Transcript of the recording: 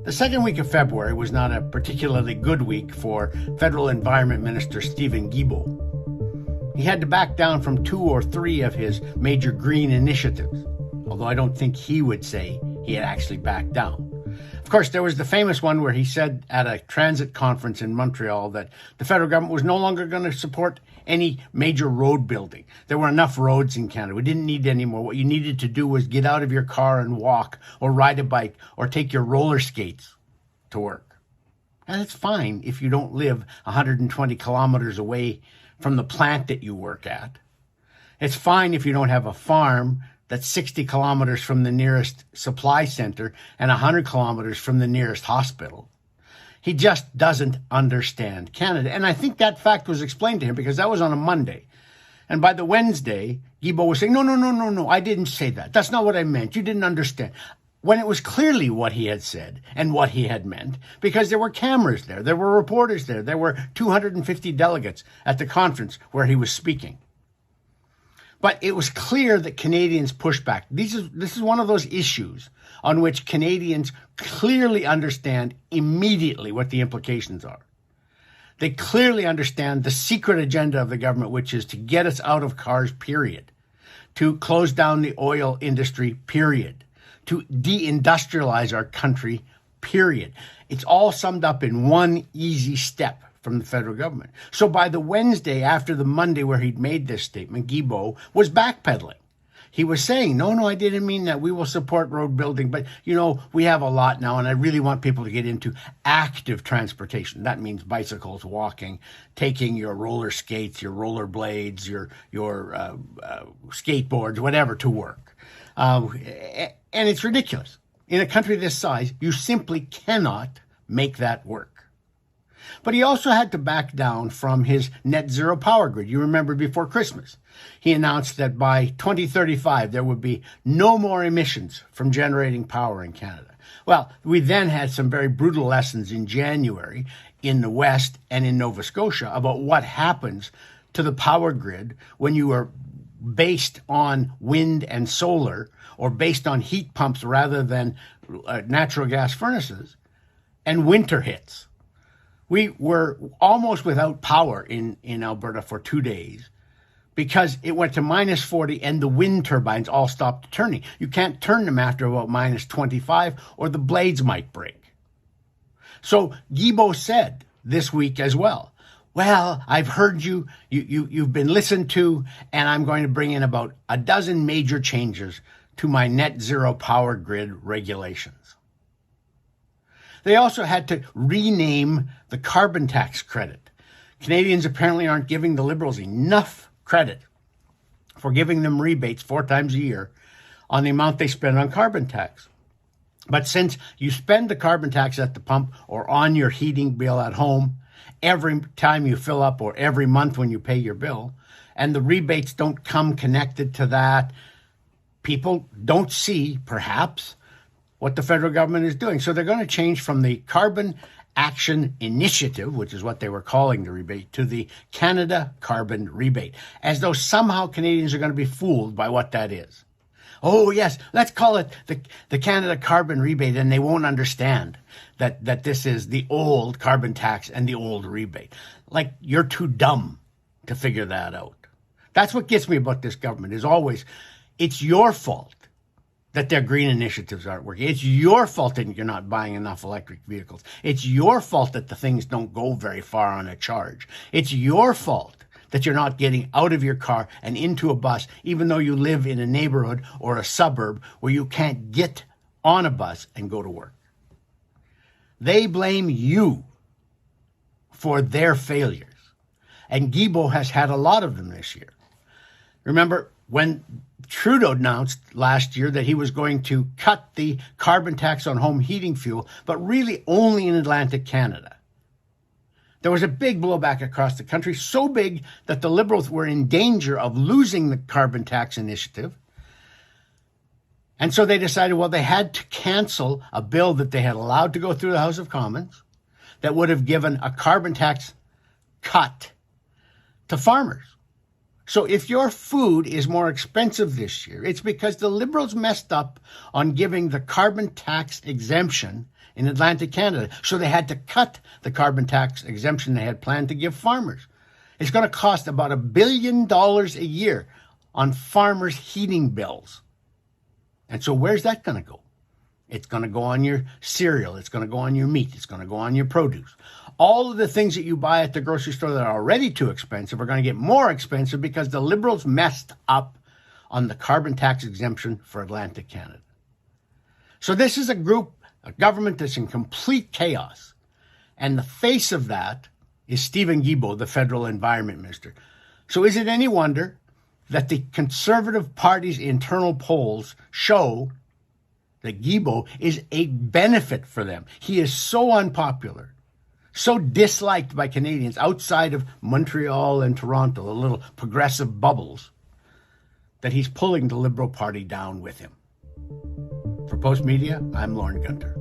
The second week of February was not a particularly good week for Federal Environment Minister Steven Guilbeault. He had to back down from 2 or 3 of his major green initiatives, although I don't think he would say he had actually backed down. Of course, there was the famous one where he said at a transit conference in Montreal that the federal government was no longer going to support any major road building. There were enough roads in Canada. We didn't need any more. What you needed to do was get out of your car and walk or ride a bike or take your roller skates to work. And it's fine if you don't live 120 kilometers away from the plant that you work at. It's fine if you don't have a farm that's 60 kilometers from the nearest supply center and 100 kilometers from the nearest hospital. He just doesn't understand Canada. And I think that fact was explained to him because that was on a Monday. And by the Wednesday, Guilbeault was saying, no, I didn't say that. That's not what I meant. You didn't understand. When it was clearly what he had said and what he had meant, because there were cameras there, there were reporters there were 250 delegates at the conference where he was speaking. But it was clear that Canadians pushed back. This is one of those issues on which Canadians clearly understand immediately what the implications are. They clearly understand the secret agenda of the government, which is to get us out of cars, period. To close down the oil industry, period. To deindustrialize our country, period. It's all summed up in one easy step from the federal government. So by the Wednesday after the Monday where he'd made this statement, Guilbeault was backpedaling. He was saying, no, I didn't mean that. We will support road building, but, we have a lot now, and I really want people to get into active transportation. That means bicycles, walking, taking your roller skates, your roller blades, your skateboards, whatever, to work. And it's ridiculous. In a country this size, you simply cannot make that work. But he also had to back down from his net zero power grid. You remember before Christmas, he announced that by 2035, there would be no more emissions from generating power in Canada. Well, we then had some very brutal lessons in January in the West and in Nova Scotia about what happens to the power grid when you are based on wind and solar or based on heat pumps rather than natural gas furnaces, and winter hits. We were almost without power in Alberta for 2 days because it went to minus 40 and the wind turbines all stopped turning. You can't turn them after about minus 25 or the blades might break. So Guilbeault said this week as well, I've heard you've been listened to, and I'm going to bring in about a dozen major changes to my net zero power grid regulations. They also had to rename the carbon tax credit. Canadians apparently aren't giving the Liberals enough credit for giving them rebates 4 times a year on the amount they spend on carbon tax. But since you spend the carbon tax at the pump or on your heating bill at home every time you fill up or every month when you pay your bill, and the rebates don't come connected to that, people don't see, perhaps, what the federal government is doing. So they're going to change from the Carbon Action Initiative, which is what they were calling the rebate, to the Canada Carbon Rebate, as though somehow Canadians are going to be fooled by what that is. Oh, yes, let's call it the Canada Carbon Rebate, and they won't understand that this is the old carbon tax and the old rebate. Like, you're too dumb to figure that out. That's what gets me about this government, is always, it's your fault that their green initiatives aren't working. It's your fault that you're not buying enough electric vehicles. It's your fault that the things don't go very far on a charge. It's your fault that you're not getting out of your car and into a bus, even though you live in a neighborhood or a suburb where you can't get on a bus and go to work. They blame you for their failures. And Guilbeault has had a lot of them this year. Remember, when Trudeau announced last year that he was going to cut the carbon tax on home heating fuel, but really only in Atlantic Canada, there was a big blowback across the country, so big that the Liberals were in danger of losing the carbon tax initiative. And so they decided, they had to cancel a bill that they had allowed to go through the House of Commons that would have given a carbon tax cut to farmers. So if your food is more expensive this year, it's because the Liberals messed up on giving the carbon tax exemption in Atlantic Canada. So they had to cut the carbon tax exemption they had planned to give farmers. It's going to cost about $1 billion a year on farmers' heating bills. And so where's that going to go? It's going to go on your cereal. It's going to go on your meat. It's going to go on your produce. All of the things that you buy at the grocery store that are already too expensive are going to get more expensive because the Liberals messed up on the carbon tax exemption for Atlantic Canada. So this is a government that's in complete chaos. And the face of that is Steven Guilbeault, the federal Environment Minister. So is it any wonder that the Conservative Party's internal polls show that Guilbeault is a benefit for them? He is so unpopular, so disliked by Canadians outside of Montreal and Toronto, the little progressive bubbles, that he's pulling the Liberal Party down with him. For Post Media, I'm Lorne Gunter.